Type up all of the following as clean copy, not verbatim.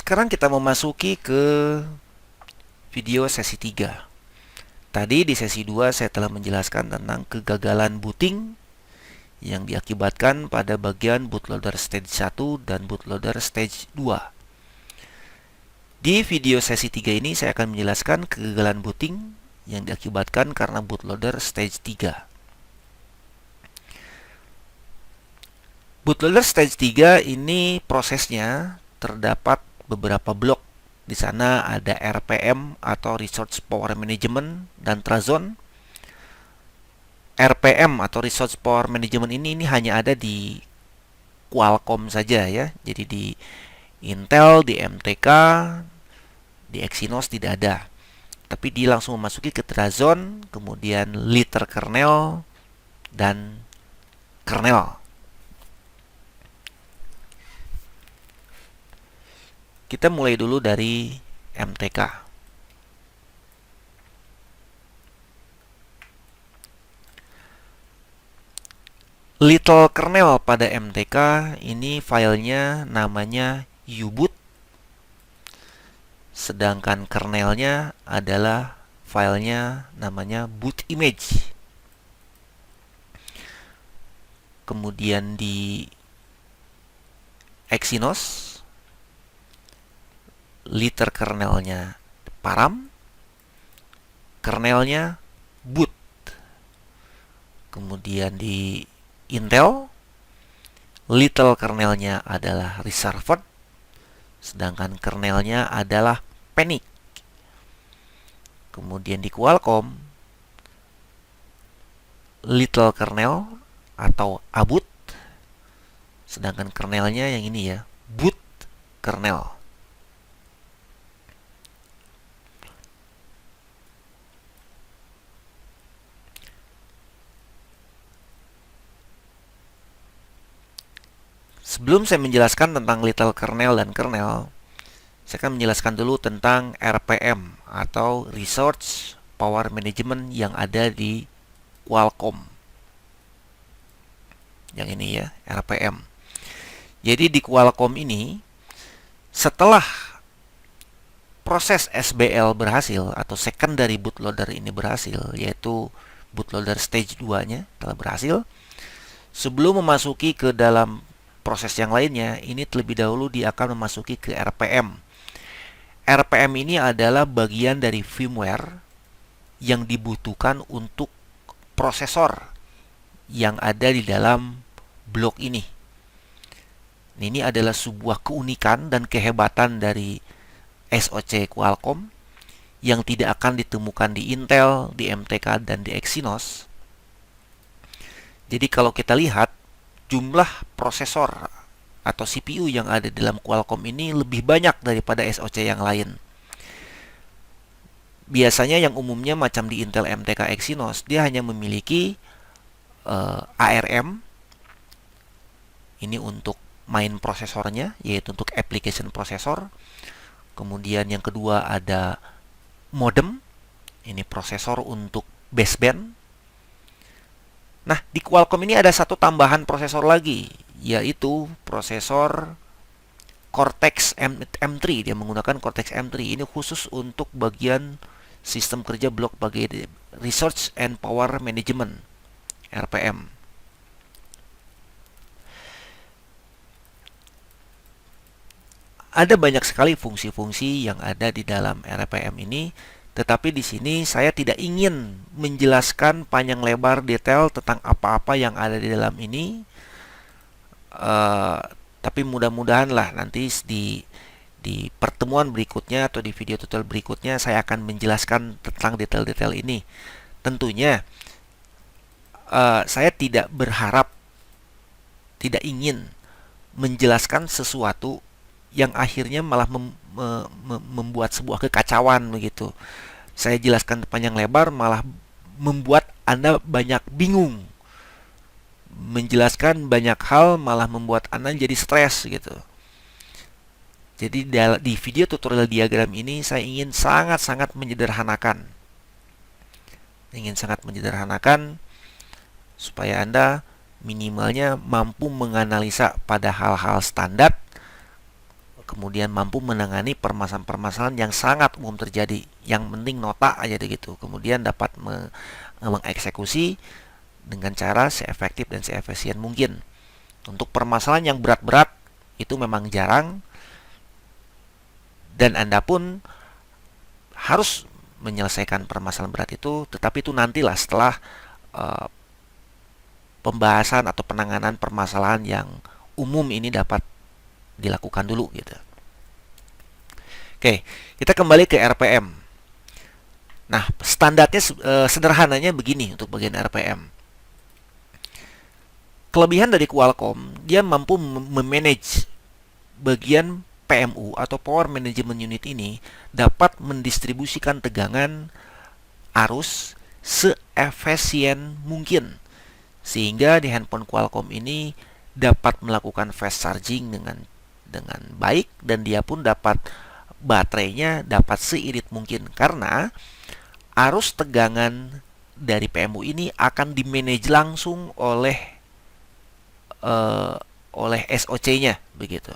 Sekarang kita memasuki ke video sesi 3. Tadi di sesi 2 saya telah menjelaskan tentang kegagalan booting yang diakibatkan pada bagian bootloader stage 1 dan bootloader stage 2. Di video sesi 3 ini saya akan menjelaskan kegagalan booting yang diakibatkan karena bootloader stage 3. Bootloader stage 3 ini prosesnya terdapat beberapa blok. Di sana ada RPM atau Resource Power Management dan Trazon. RPM atau Resource Power Management ini hanya ada di Qualcomm saja ya. Jadi di Intel, di MTK, di Exynos tidak ada. Tapi dia langsung memasuki ke Trazon, kemudian liter kernel dan kernel. Kita mulai dulu dari MTK. Little kernel pada MTK ini filenya namanya uboot, sedangkan kernelnya adalah filenya namanya boot image. Kemudian di Exynos liter kernelnya param, kernelnya boot. Kemudian di Intel, little kernelnya adalah reserved, sedangkan kernelnya adalah panic. Kemudian di Qualcomm, little kernel atau aboot, sedangkan kernelnya yang ini ya, boot kernel. Sebelum saya menjelaskan tentang little kernel dan kernel, saya akan menjelaskan dulu tentang RPM atau Resource Power Management yang ada di Qualcomm. Yang ini ya, RPM. Jadi di Qualcomm ini, setelah proses SBL berhasil atau secondary bootloader ini berhasil, yaitu bootloader stage 2-nya telah berhasil, sebelum memasuki ke dalam proses yang lainnya, ini terlebih dahulu dia akan memasuki ke RPM. RPM ini adalah bagian dari firmware yang dibutuhkan untuk prosesor yang ada di dalam blok ini. Ini adalah sebuah keunikan dan kehebatan dari SoC Qualcomm yang tidak akan ditemukan di Intel, di MTK, dan di Exynos. Jadi kalau kita lihat jumlah prosesor atau CPU yang ada dalam Qualcomm ini lebih banyak daripada SoC yang lain. Biasanya yang umumnya macam di Intel, MTK, Exynos, dia hanya memiliki ARM. Ini untuk main prosesornya, yaitu untuk application prosesor. Kemudian yang kedua ada modem. Ini prosesor untuk baseband. Nah, di Qualcomm ini ada satu tambahan prosesor lagi, yaitu prosesor Cortex M3. Dia menggunakan Cortex M3. Ini khusus untuk bagian sistem kerja blok bagian Research and Power Management, RPM. Ada banyak sekali fungsi-fungsi yang ada di dalam RPM ini. Tetapi di sini saya tidak ingin menjelaskan panjang lebar detail tentang apa-apa yang ada di dalam ini. Tapi mudah-mudahan lah nanti di pertemuan berikutnya atau di video tutorial berikutnya saya akan menjelaskan tentang detail-detail ini. Tentunya saya tidak berharap, tidak ingin menjelaskan sesuatu yang akhirnya malah membuat sebuah kekacauan begitu. Saya jelaskan panjang lebar malah membuat Anda banyak bingung. Menjelaskan banyak hal malah membuat Anda jadi stres gitu. Jadi di video tutorial diagram ini saya ingin sangat-sangat menyederhanakan. Supaya Anda minimalnya mampu menganalisa pada hal-hal standar, kemudian mampu menangani permasalahan-permasalahan yang sangat umum terjadi. Yang penting nota aja gitu. Kemudian dapat mengeksekusi dengan cara seefektif dan seefisien mungkin. Untuk permasalahan yang berat-berat itu memang jarang, dan Anda pun harus menyelesaikan permasalahan berat itu, tetapi itu nantilah setelah pembahasan atau penanganan permasalahan yang umum ini dapat dilakukan dulu gitu. Oke, kita kembali ke RPM. Nah, standarnya sederhananya begini untuk bagian RPM. Kelebihan dari Qualcomm, dia mampu memanage bagian PMU atau Power Management Unit ini dapat mendistribusikan tegangan arus seefisien mungkin, sehingga di handphone Qualcomm ini dapat melakukan fast charging dengan baik, dan dia pun dapat baterainya dapat seirit mungkin karena arus tegangan dari PMU ini akan dimanage langsung oleh SOC-nya begitu.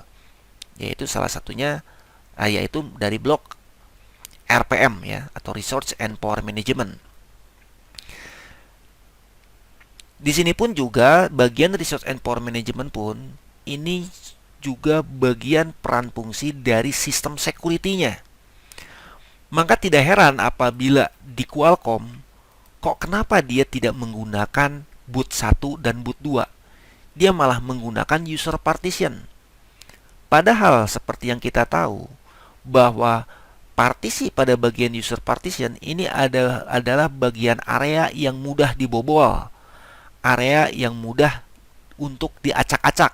Yaitu salah satunya yaitu dari blok RPM ya, atau Research and Power Management. Di sini pun juga bagian Research and Power Management pun ini juga bagian peran fungsi dari sistem security-nya. Maka tidak heran apabila di Qualcomm kok kenapa dia tidak menggunakan boot 1 dan boot 2. Dia malah menggunakan user partition. Padahal seperti yang kita tahu bahwa partisi pada bagian user partition ini adalah bagian area yang mudah dibobol, area yang mudah untuk diacak-acak.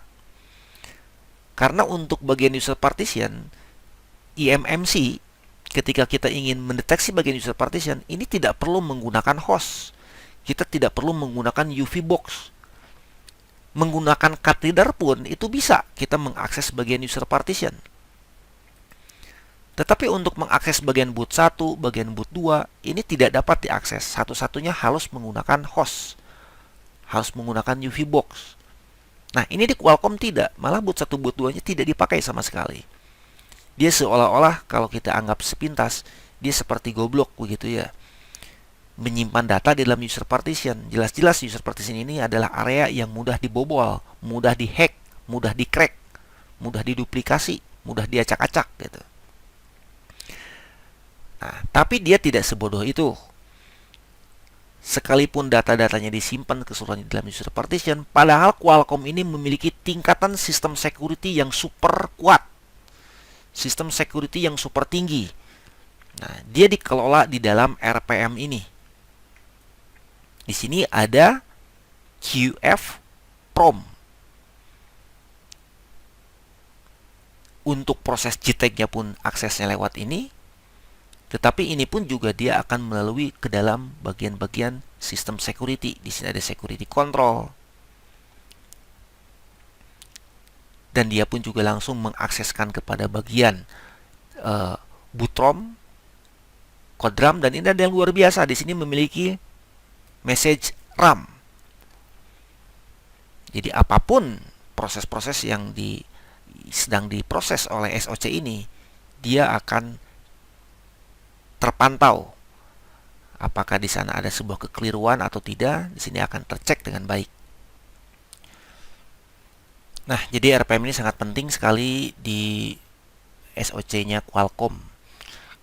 Karena untuk bagian user partition, eMMC ketika kita ingin mendeteksi bagian user partition ini tidak perlu menggunakan host. Kita tidak perlu menggunakan UV box. Menggunakan card reader pun itu bisa kita mengakses bagian user partition. Tetapi untuk mengakses bagian boot 1, bagian boot 2 ini tidak dapat diakses. Satu-satunya harus menggunakan host, harus menggunakan UV box. Nah, ini di Qualcomm tidak, malah boot 1, boot 2 nya tidak dipakai sama sekali. Dia seolah-olah kalau kita anggap sepintas dia seperti goblok begitu ya, menyimpan data di dalam user partition. Jelas-jelas user partition ini adalah area yang mudah dibobol, mudah dihack, mudah di-crack, mudah diduplikasi, mudah diacak-acak gitu. Nah, tapi dia tidak sebodoh itu. Sekalipun data-datanya disimpan keseluruhan di dalam user partition, padahal Qualcomm ini memiliki tingkatan sistem security yang super kuat, sistem security yang super tinggi. Nah, dia dikelola di dalam RPM ini. Di sini ada QF Prom. Untuk proses JTAG-nya pun aksesnya lewat ini. Tetapi ini pun juga dia akan melalui ke dalam bagian-bagian sistem security. Di sini ada security control. Dan dia pun juga langsung mengakseskan kepada bagian boot ROM, code RAM, dan ini ada yang luar biasa. Di sini memiliki message RAM. Jadi apapun proses-proses yang sedang diproses oleh SOC ini, dia akan terpantau. Apakah di sana ada sebuah kekeliruan atau tidak, di sini akan tercek dengan baik. Nah, jadi RPM ini sangat penting sekali di SOC-nya Qualcomm.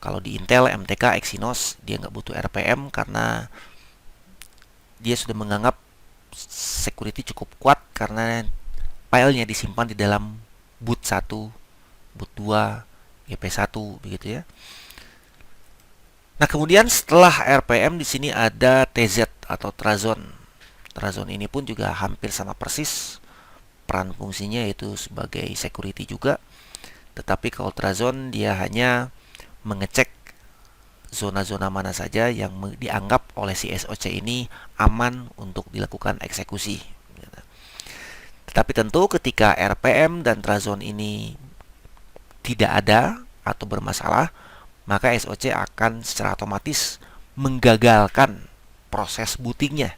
Kalau di Intel, MTK, Exynos, dia nggak butuh RPM karena dia sudah menganggap security cukup kuat karena filenya disimpan di dalam boot 1, boot 2, GP1 begitu ya. Nah, kemudian setelah RPM di sini ada TZ atau Trazon. Trazon ini pun juga hampir sama persis. Peran fungsinya yaitu sebagai security juga. Tetapi kalau Trazon dia hanya mengecek zona-zona mana saja yang dianggap oleh si SOC ini aman untuk dilakukan eksekusi. Tetapi tentu ketika RPM dan Trazon ini tidak ada atau bermasalah, maka SOC akan secara otomatis menggagalkan proses bootingnya.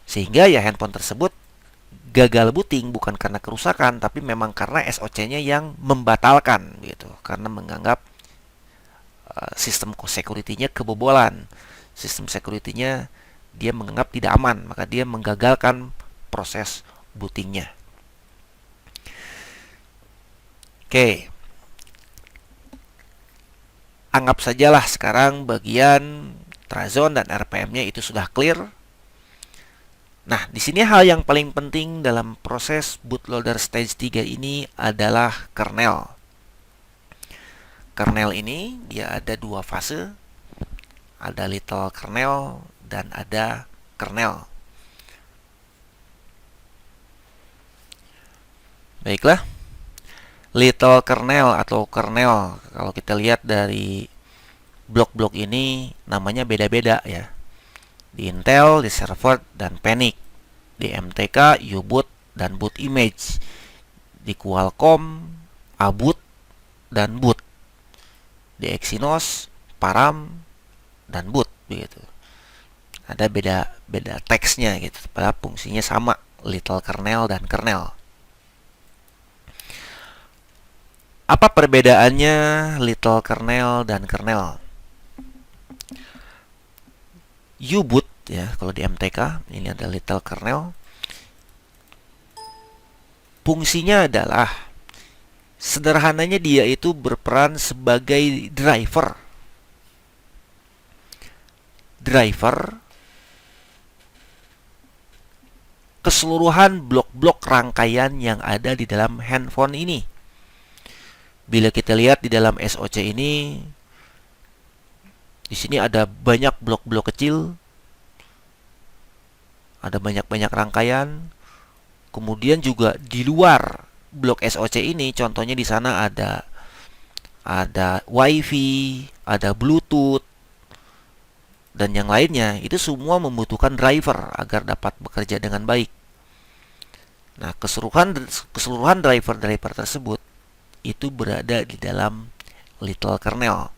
Sehingga ya handphone tersebut gagal booting bukan karena kerusakan, tapi memang karena SoC-nya yang membatalkan gitu, karena menganggap sistem security-nya kebobolan. Sistem security-nya dia menganggap tidak aman, maka dia menggagalkan proses bootingnya. Oke. Anggap sajalah sekarang bagian Trazon dan RPM-nya itu sudah clear. Nah, di sini hal yang paling penting dalam proses bootloader stage 3 ini adalah kernel. Kernel ini dia ada dua fase. Ada little kernel dan ada kernel. Baiklah. Little kernel atau kernel, kalau kita lihat dari blok-blok ini namanya beda-beda ya. Di Intel, di Server dan Panic. Di MTK, U-boot dan boot image. Di Qualcomm, A-boot dan boot. Di Exynos, Param dan boot begitu. Ada beda teksnya gitu, padahal fungsinya sama, little kernel dan kernel. Apa perbedaannya little kernel dan kernel? U-boot ya, kalau di MTK ini ada little kernel. Fungsinya adalah sederhananya dia itu berperan sebagai driver. Keseluruhan blok-blok rangkaian yang ada di dalam handphone ini. Bila kita lihat di dalam SoC ini, di sini ada banyak blok-blok kecil, ada banyak-banyak rangkaian. Kemudian juga di luar blok SoC ini, contohnya di sana ada WiFi, ada Bluetooth, dan yang lainnya. Itu semua membutuhkan driver agar dapat bekerja dengan baik. Nah, keseluruhan driver-driver tersebut itu berada di dalam little kernel.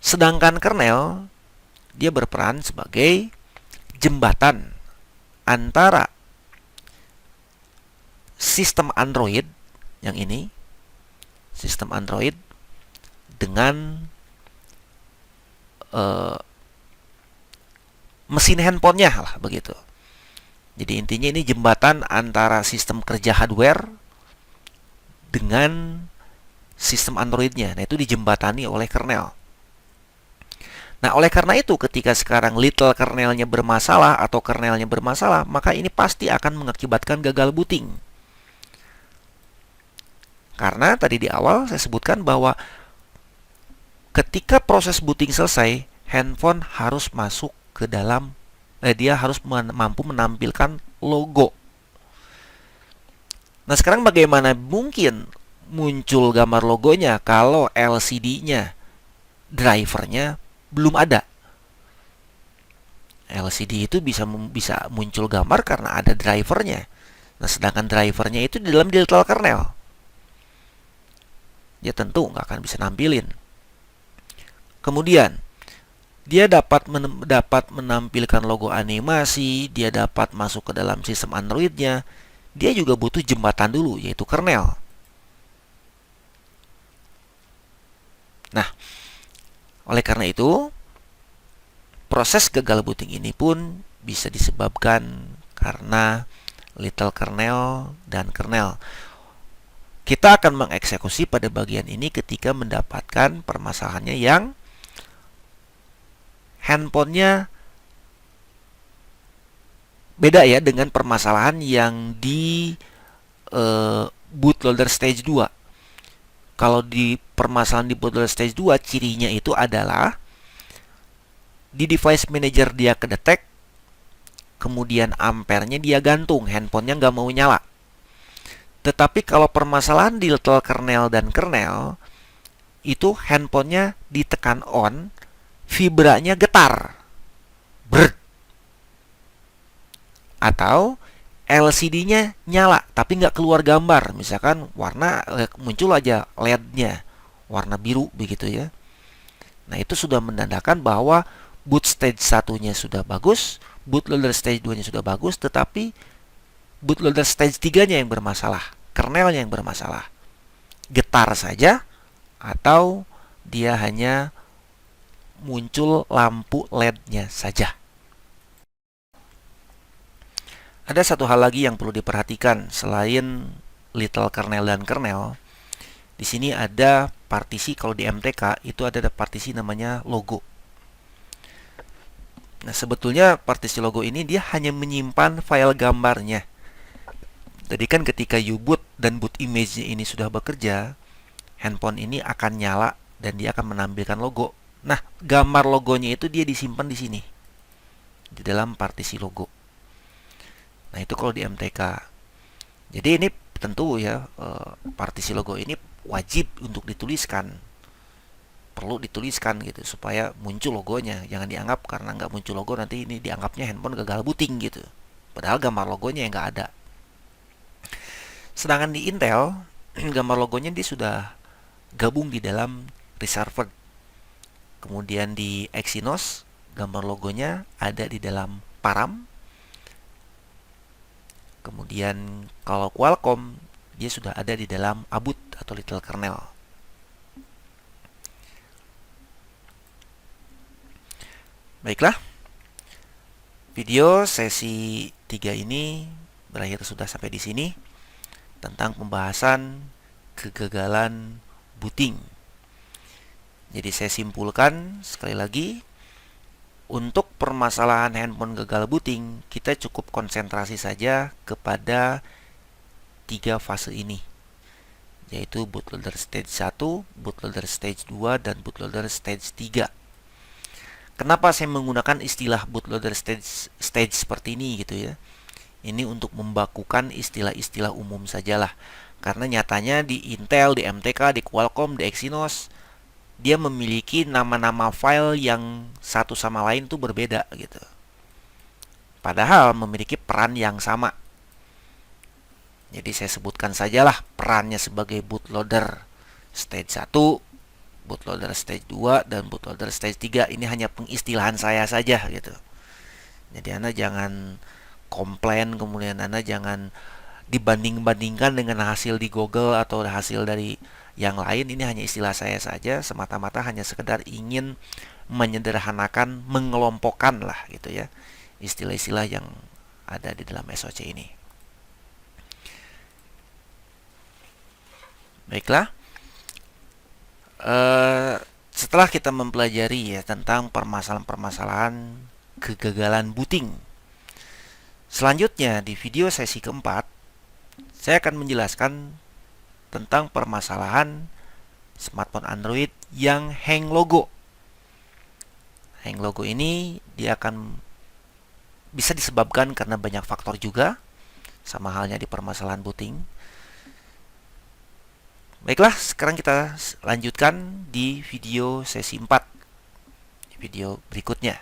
Sedangkan kernel dia berperan sebagai jembatan antara sistem Android yang ini, sistem Android dengan mesin handphonenya lah begitu. Jadi intinya ini jembatan antara sistem kerja hardware dengan sistem Androidnya. Nah, itu dijembatani oleh kernel. Nah, oleh karena itu ketika sekarang little kernelnya bermasalah atau kernelnya bermasalah, maka ini pasti akan mengakibatkan gagal booting. Karena tadi di awal saya sebutkan bahwa ketika proses booting selesai, handphone harus masuk ke dalam dia harus mampu menampilkan logo. Nah, sekarang bagaimana mungkin muncul gambar logonya kalau LCD-nya, drivernya belum ada? LCD itu bisa muncul gambar karena ada drivernya. Nah, sedangkan drivernya itu di dalam little kernel, dia tentu nggak akan bisa nampilin. Kemudian dia dapat menampilkan logo animasi, dia dapat masuk ke dalam sistem Androidnya. Dia juga butuh jembatan dulu, yaitu kernel. Nah, oleh karena itu, proses gagal booting ini pun bisa disebabkan karena little kernel dan kernel. Kita akan mengeksekusi pada bagian ini ketika mendapatkan permasalahannya yang handphonenya beda ya dengan permasalahan yang di bootloader stage 2. Kalau di permasalahan di bootloader stage 2, cirinya itu adalah di device manager dia kedetek, kemudian ampernya dia gantung, handphonenya nggak mau nyala. Tetapi kalau permasalahan di little kernel dan kernel, itu handphonenya ditekan on, vibranya getar, brrr. Atau LCD-nya nyala tapi nggak keluar gambar, misalkan warna muncul aja LED-nya warna biru begitu ya. Nah, itu sudah menandakan bahwa boot stage satunya sudah bagus, bootloader stage 2-nya sudah bagus, tetapi bootloader stage 3-nya yang bermasalah, kernelnya yang bermasalah. Getar saja atau dia hanya muncul lampu LED-nya saja. Ada satu hal lagi yang perlu diperhatikan selain little kernel dan kernel. Di sini ada partisi, kalau di MTK itu ada partisi namanya logo. Nah, sebetulnya partisi logo ini dia hanya menyimpan file gambarnya. Jadi kan ketika U-boot dan boot image ini sudah bekerja, handphone ini akan nyala dan dia akan menampilkan logo. Nah, gambar logonya itu dia disimpan di sini, di dalam partisi logo. Nah, itu kalau di MTK. Jadi ini tentu ya, partisi logo ini wajib untuk dituliskan. Perlu dituliskan gitu supaya muncul logonya. Jangan dianggap karena nggak muncul logo nanti ini dianggapnya handphone gagal booting gitu. Padahal gambar logonya yang nggak ada. Sedangkan di Intel, gambar logonya dia sudah gabung di dalam reserved. Kemudian di Exynos, gambar logonya ada di dalam param. Kemudian kalau Qualcomm, dia sudah ada di dalam ABUT atau little kernel. Baiklah, video sesi 3 ini berakhir sudah sampai di sini tentang pembahasan kegagalan booting. Jadi saya simpulkan sekali lagi, untuk permasalahan handphone gagal booting, kita cukup konsentrasi saja kepada 3 fase ini, yaitu bootloader stage 1, bootloader stage 2, dan bootloader stage 3. Kenapa saya menggunakan istilah bootloader stage seperti ini gitu ya? Ini untuk membakukan istilah-istilah umum sajalah. Karena nyatanya di Intel, di MTK, di Qualcomm, di Exynos, dia memiliki nama-nama file yang satu sama lain tuh berbeda gitu. Padahal memiliki peran yang sama. Jadi saya sebutkan sajalah perannya sebagai bootloader stage 1, bootloader stage 2, dan bootloader stage 3. Ini hanya pengistilahan saya saja gitu. Jadi Anda jangan komplain, kemudian Anda jangan dibanding-bandingkan dengan hasil di Google atau hasil dari yang lain. Ini hanya istilah saya saja, semata-mata hanya sekedar ingin menyederhanakan, mengelompokkan lah gitu ya, istilah-istilah yang ada di dalam SOC ini. Baiklah, setelah kita mempelajari ya tentang permasalahan-permasalahan kegagalan booting, selanjutnya di video sesi keempat saya akan menjelaskan tentang permasalahan smartphone Android yang hang logo. Hang logo ini dia akan bisa disebabkan karena banyak faktor juga, sama halnya di permasalahan booting. Baiklah, sekarang kita lanjutkan di video sesi 4, di video berikutnya.